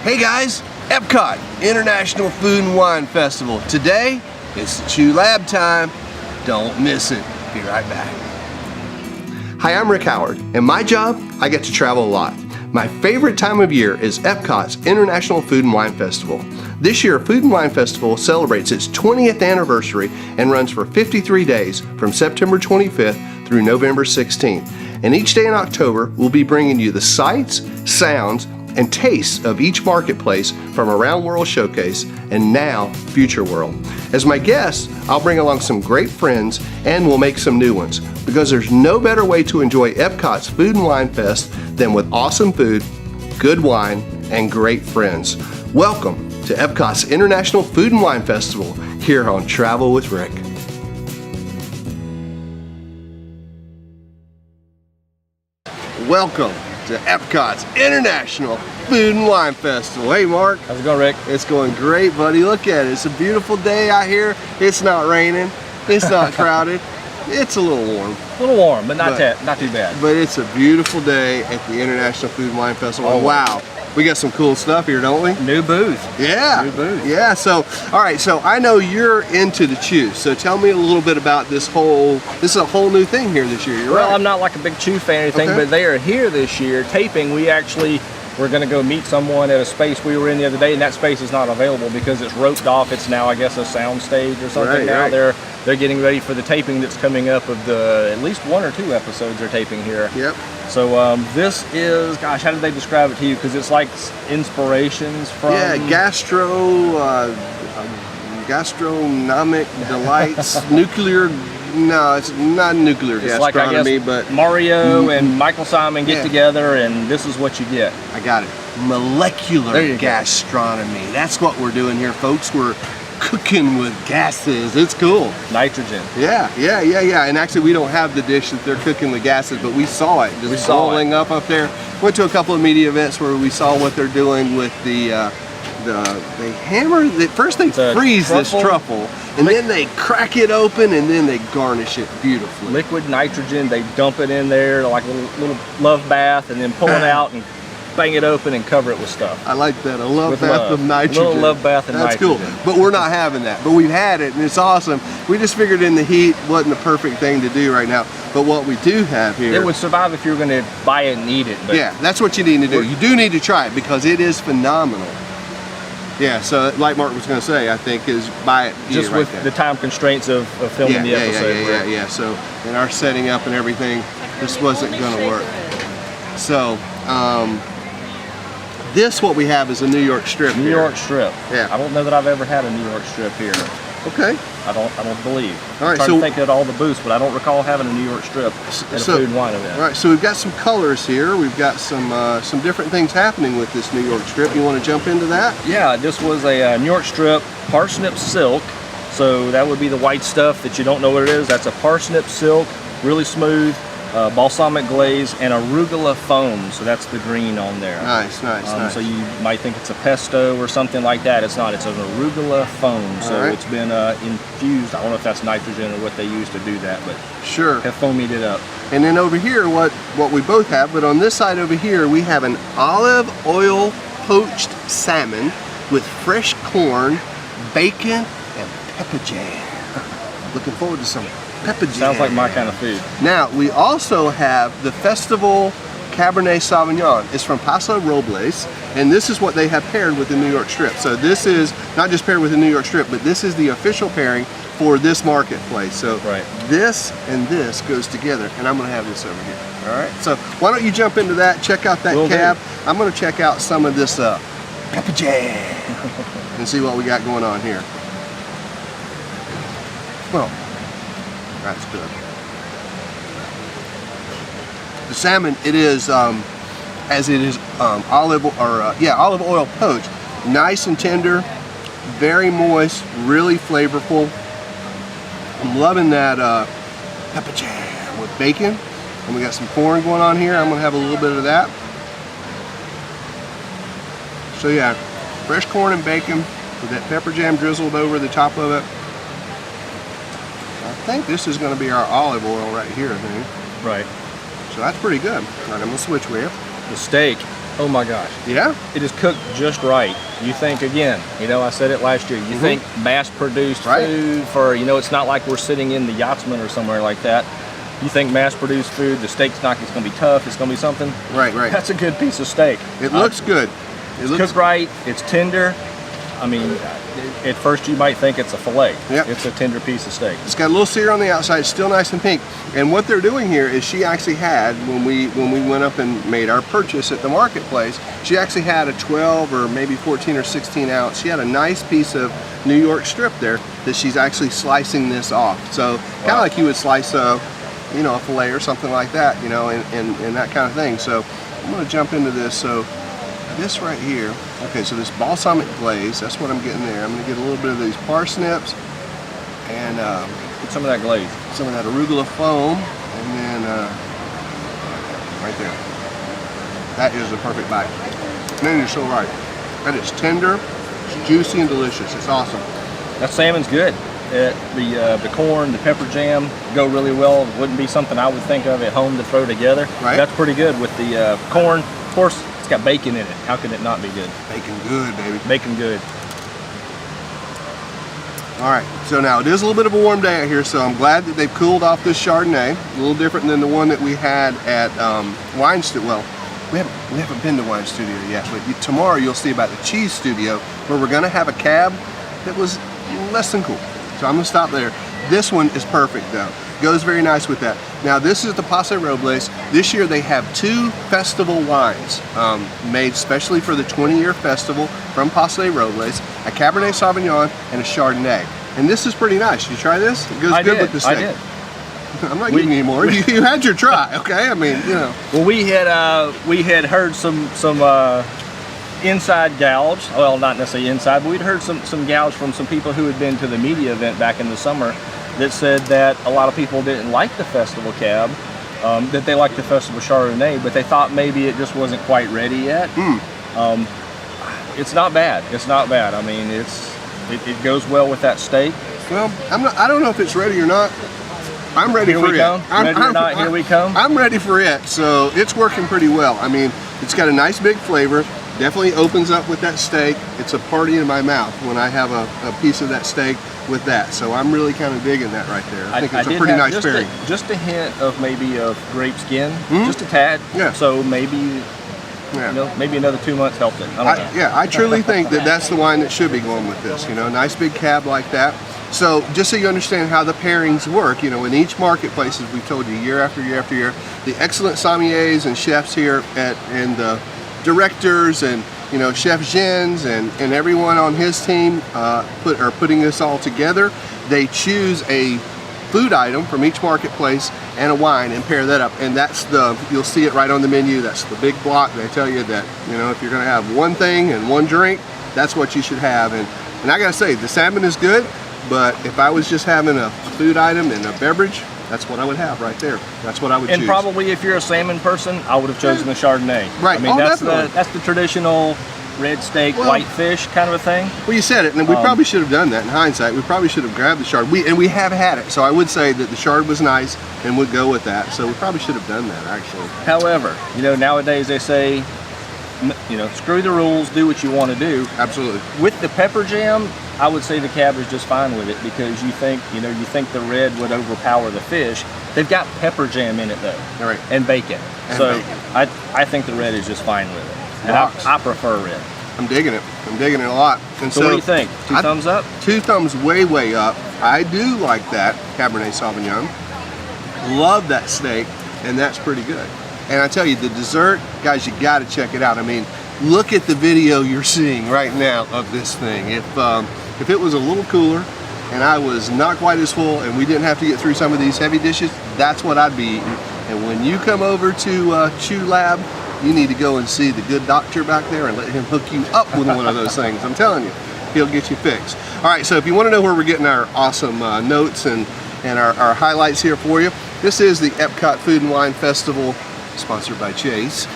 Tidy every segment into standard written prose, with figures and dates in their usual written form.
Hey guys, Epcot, International Food and Wine Festival. Today, it's the Chew Lab time. Don't miss it. Be right back. Hi, I'm Rick Howard, and my job, I get to travel a lot. My favorite time of year is Epcot's International Food and Wine Festival. This year, Food and Wine Festival celebrates its 20th anniversary and runs for 53 days from September 25th through November 16th. And each day in October, we'll be bringing you the sights, sounds, and tastes of each marketplace from Around World Showcase and now Future World. As my guests, I'll bring along some great friends and we'll make some new ones, because there's no better way to enjoy Epcot's Food and Wine Fest than with awesome food, good wine, and great friends. Welcome to Epcot's International Food and Wine Festival here on Travel with Rick. Welcome to Epcot's International Food and Wine Festival. Hey Mark. How's it going, Rick? It's going great, buddy. Look at it. It's a beautiful day out here. It's not raining. It's not crowded. It's a little warm. A little warm, but not too bad. But it's a beautiful day at the International Food and Wine Festival. Oh, wow. We got some cool stuff here, don't we? New booth. Yeah. New booth. Yeah, so, all right, so I know you're into the chew, so tell me a little bit about this is a whole new thing here this year, you're Well, right. I'm not like a big chew fan or anything, Okay. but they are here this year taping. We're going to go meet someone at a space we were in the other day, and that space is not available because it's roped off. It's now, I guess, a sound stage or something. Right. They're getting ready for the taping that's coming up of the at least 1 or 2 episodes they're taping here. Yep. So this is, gosh, how did they describe it to you? Because it's like inspirations from... Yeah, gastronomic delights, nuclear. No, it's not nuclear It's gastronomy, like, I guess, but Mario and Michael Simon get together, and this is what you get. I got it. Molecular gastronomy. That's what we're doing here, folks. We're cooking with gases. It's cool. Nitrogen. Yeah. And actually, we don't have the dish that they're cooking with gases, but we saw it just boiling up there. Went to a couple of media events where we saw what they're doing with they hammer. First they freeze this truffle, and then they crack it open, and then they garnish it beautifully. Liquid nitrogen. They dump it in there like a little love bath, and then pull it out and bang it open and cover it with stuff. I like that. A love bath of nitrogen. A little love bath of nitrogen. That's cool. But we're not having that. But we've had it, and it's awesome. We just figured in the heat wasn't the perfect thing to do right now. But what we do have here, it would survive if you were going to buy it and eat it. But yeah, that's what you need to do. You do need to try it because it is phenomenal. Yeah, so like Mark was going to say, I think is buy it. Just with the time constraints of filming the episode. Yeah. So in our setting up and everything, this wasn't going to work. So this, what we have is a New York strip. New York strip. Yeah. I don't know that I've ever had a New York strip here. Okay. I don't believe. All right. I'm trying to think at all the booths, but I don't recall having a New York strip at a food and wine event. All right. So we've got some colors here. We've got some different things happening with this New York strip. You want to jump into that? Yeah. This was a New York strip parsnip silk. So that would be the white stuff that you don't know what it is. That's a parsnip silk, really smooth. Balsamic glaze and arugula foam, so that's the green on there. Nice. So you might think it's a pesto or something like that. It's not. It's an arugula foam. So it's been infused. I don't know if that's nitrogen or what they use to do that, but sure, have foamed it up. And then over here, what we both have, but on this side over here, we have an olive oil poached salmon with fresh corn, bacon, and pepper jam. Looking forward to some pepper jam. Sounds like my kind of food. Now, we also have the Festival Cabernet Sauvignon. It's from Paso Robles, and this is what they have paired with the New York strip. So this is not just paired with the New York strip, but this is the official pairing for this marketplace. So this and this goes together, and I'm going to have this over here. All right, so why don't you jump into that, check out that cab. I'm going to check out some of this pepper jam and see what we got going on here. Well, that's good. The salmon, it is as it is olive oil poached, nice and tender, very moist, really flavorful. I'm loving that pepper jam with bacon, and we got some corn going on here. I'm gonna have a little bit of that. So yeah, fresh corn and bacon with that pepper jam drizzled over the top of it. I think this is going to be our olive oil right here, I think. Right. So that's pretty good. All right, I'm going to switch with. The steak Oh my gosh. Yeah? It is cooked just right. You think, again, you know, I said it last year, you think mass-produced food for, you know, it's not like we're sitting in the Yachtsman or somewhere like that. You think mass-produced food, the steak's not, it's going to be tough, it's going to be something. Right. That's a good piece of steak. It looks good. It's cooked right, it's tender. I mean, at first you might think it's a filet. Yep. It's a tender piece of steak. It's got a little sear on the outside, it's still nice and pink. And what they're doing here is she actually had, when we went up and made our purchase at the marketplace, she actually had a 12 or maybe 14 or 16 ounce. She had a nice piece of New York strip there that she's actually slicing this off. So kind of like you would slice a, you know, a filet or something like that, you know, and that kind of thing. So I'm going to jump into this. So this right here, okay, so this balsamic glaze, that's what I'm getting there. I'm going to get a little bit of these parsnips and Get some of that glaze. some of that arugula foam, and then right there. That is the perfect bite. Man, you're so right. That is tender, it's juicy, and delicious. It's awesome. That salmon's good. The corn, the pepper jam go really well. It wouldn't be something I would think of at home to throw together. Right. That's pretty good with the corn. Of course, it's got bacon in it. How could it not be good? Bacon good, baby. Bacon good. All right, so now it is a little bit of a warm day out here, so I'm glad that they've cooled off this Chardonnay. A little different than the one that we had at Wine Studio. Well, we haven't been to Wine Studio yet, but tomorrow you'll see about the Cheese Studio, where we're gonna have a cab that was less than cool. So I'm gonna stop there. This one is perfect though. Goes very nice with that. Now this is the Paso Robles. This year they have 2 festival wines made specially for the 20-year festival from Paso Robles, a Cabernet Sauvignon and a Chardonnay. And this is pretty nice. You try this? It goes good with the steak. I did. I'm not giving you any more. You had your try, okay? I mean, you know. Well, we had heard some inside gouge. Well, not necessarily inside, but we'd heard some gouge from some people who had been to the media event back in the summer that said that a lot of people didn't like the festival cab, that they liked the festival Chardonnay, but they thought maybe it just wasn't quite ready yet. It's not bad. It's not bad. I mean, it goes well with that steak. Well, I don't know if it's ready or not. I'm ready for it. Here we come. I'm ready for it. So it's working pretty well. I mean, it's got a nice big flavor. Definitely opens up with that steak. It's a party in my mouth when I have a piece of that steak with that. So I'm really kind of digging that right there. I think it's a pretty nice pairing. Just a hint of maybe of grape skin, just a tad. Yeah. So maybe, you know, maybe another 2 months helped it. I don't know. Yeah, I truly think that that's the wine that should be going with this. You know, nice big cab like that. So just so you understand how the pairings work, you know, in each marketplace, as we've told you year after year after year, the excellent sommeliers and chefs here and the directors and, you know, Chef Jens and everyone on his team are putting this all together. They choose a food item from each marketplace and a wine and pair that up, and you'll see it right on the menu. That's the big block. They tell you that, you know, if you're going to have one thing and one drink, that's what you should have. And I gotta say, the salmon is good, but if I was just having a food item and a beverage, that's what I would have right there. That's what I would choose. And probably if you're a salmon person, I would have chosen the Chardonnay. Right. I mean, Definitely. that's the traditional red steak, white fish kind of a thing. Well, you said it, and we probably should have done that in hindsight. We probably should have grabbed the chard. We have had it, so I would say that the chard was nice and would go with that. So we probably should have done that, actually. However, you know, nowadays they say, you know, screw the rules, do what you want to do. Absolutely. With the pepper jam, I would say the cab is just fine with it because you think the red would overpower the fish. They've got pepper jam in it though. All right. And bacon. I think the red is just fine with it. And I prefer red. I'm digging it. I'm digging it a lot. And so what do you think? Two thumbs up? 2 thumbs way up. I do like that Cabernet Sauvignon. Love that steak, and that's pretty good. And I tell you, the dessert, guys, you got to check it out. I mean, look at the video you're seeing right now of this thing. If it was a little cooler and I was not quite as full and we didn't have to get through some of these heavy dishes, that's what I'd be eating. And when you come over to Chew Lab, you need to go and see the good doctor back there and let him hook you up with one of those things. I'm telling you, he'll get you fixed. All right, so if you want to know where we're getting our awesome notes and our highlights here for you, this is the Epcot Food and Wine Festival, sponsored by Chase.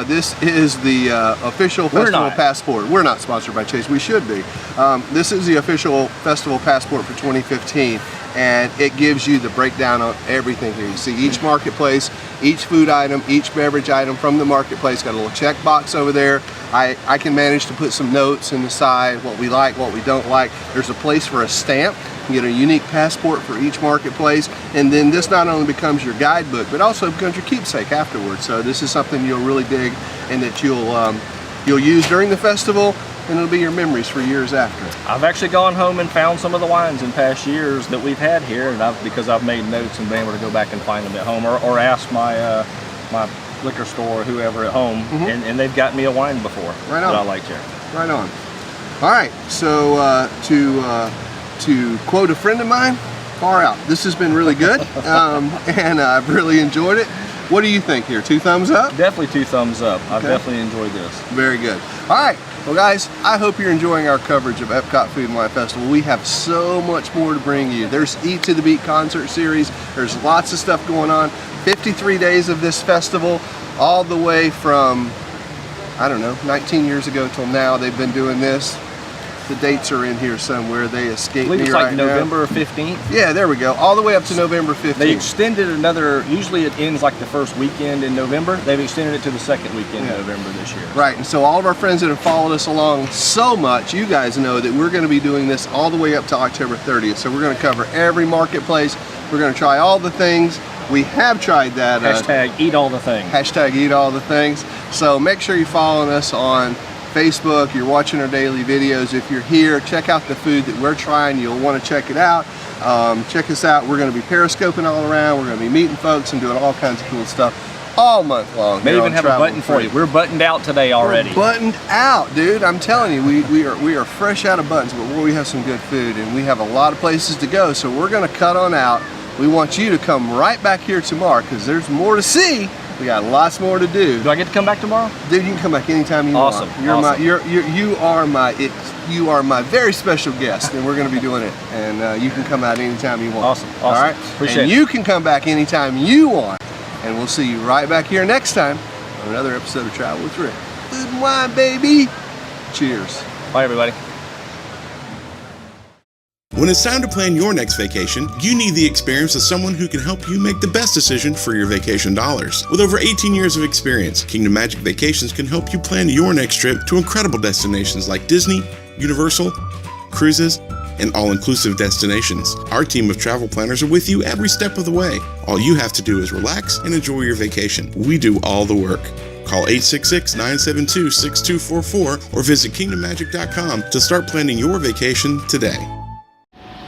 This is the official festival passport. We're not sponsored by Chase. We should be. This is the official festival passport for 2015. and it gives you the breakdown on everything here. You see each marketplace, each food item, each beverage item from the marketplace. Got a little check box over there. I can manage to put some notes in the side, what we like, what we don't like. There's a place for a stamp. You get a unique passport for each marketplace, and then this not only becomes your guidebook, but also becomes your keepsake afterwards. So this is something you'll really dig and that you'll use during the festival, and it'll be your memories for years after. I've actually gone home and found some of the wines in past years that we've had here, and because I've made notes and been able to go back and find them at home, or ask my my liquor store or whoever at home, and they've got me a wine before that I liked here. Right on. All right, so to quote a friend of mine, far out. This has been really good, and I've really enjoyed it. What do you think here? 2 thumbs up? Definitely 2 thumbs up. I've definitely enjoyed this. Very good. All right. Well, guys, I hope you're enjoying our coverage of Epcot Food and Wine Festival. We have so much more to bring you. There's Eat to the Beat concert series. There's lots of stuff going on. 53 days of this festival, all the way from, I don't know, 19 years ago till now. They've been doing this. The dates are in here somewhere. They escaped me right now. I believe it's like November 15th. Yeah, there we go. All the way up to November 15th. They extended another, usually it ends like the first weekend in November. They've extended it to the second weekend in November this year. Right, and so all of our friends that have followed us along so much, you guys know that we're going to be doing this all the way up to October 30th. So we're going to cover every marketplace. We're going to try all the things. We have tried that. Hashtag eat all the things. Hashtag eat all the things. So make sure you're following us on Facebook, you're watching our daily videos. If you're here, check out the food that we're trying. You'll want to check it out. Check us out. We're going to be periscoping all around. We're going to be meeting folks and doing all kinds of cool stuff all month long. May even have a button for you. We're buttoned out today already. We're buttoned out, dude. I'm telling you, we are fresh out of buttons, but we have some good food and we have a lot of places to go. So we're going to cut on out. We want you to come right back here tomorrow because there's more to see. We got lots more to do. Do I get to come back tomorrow? Dude, you can come back anytime you want. You are my very special guest, and we're going to be doing it. And you can come out anytime you want. Awesome. All right. Appreciate it. You can come back anytime you want, and we'll see you right back here next time on another episode of Travel with Rick. Food and wine, baby. Cheers. Bye, everybody. When it's time to plan your next vacation, you need the experience of someone who can help you make the best decision for your vacation dollars. With over 18 years of experience, Kingdom Magic Vacations can help you plan your next trip to incredible destinations like Disney, Universal, cruises, and all-inclusive destinations. Our team of travel planners are with you every step of the way. All you have to do is relax and enjoy your vacation. We do all the work. Call 866-972-6244 or visit kingdommagic.com to start planning your vacation today.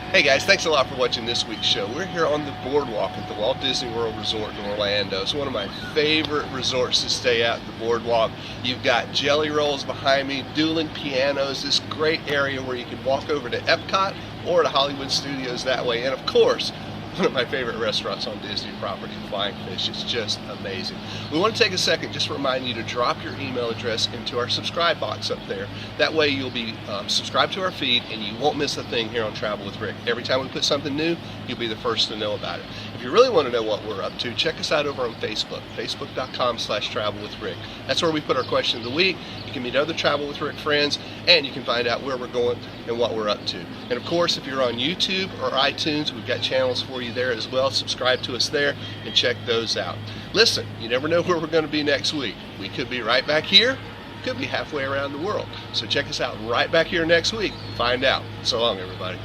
Hey guys, thanks a lot for watching this week's show. We're here on the boardwalk at the Walt Disney World Resort in Orlando. It's one of my favorite resorts to stay at, the boardwalk. You've got jelly rolls behind me, dueling pianos, this great area where you can walk over to Epcot or to Hollywood Studios that way. And of course, one of my favorite restaurants on Disney property, Flying Fish. It's just amazing. We want to take a second just to remind you to drop your email address into our subscribe box up there. That way you'll be subscribed to our feed and you won't miss a thing here on Travel with Rick. Every time we put something new, you'll be the first to know about it. If you really want to know what we're up to, check us out over on Facebook, facebook.com/travelwithrick. That's where we put our question of the week. You can meet other Travel with Rick friends and you can find out where we're going and what we're up to. And of course, if you're on YouTube or iTunes, we've got channels for you there as well. Subscribe to us there and check those out. Listen, you never know where we're going to be next week. We could be right back here, could be halfway around the world. So check us out right back here next week and find out. So long, everybody.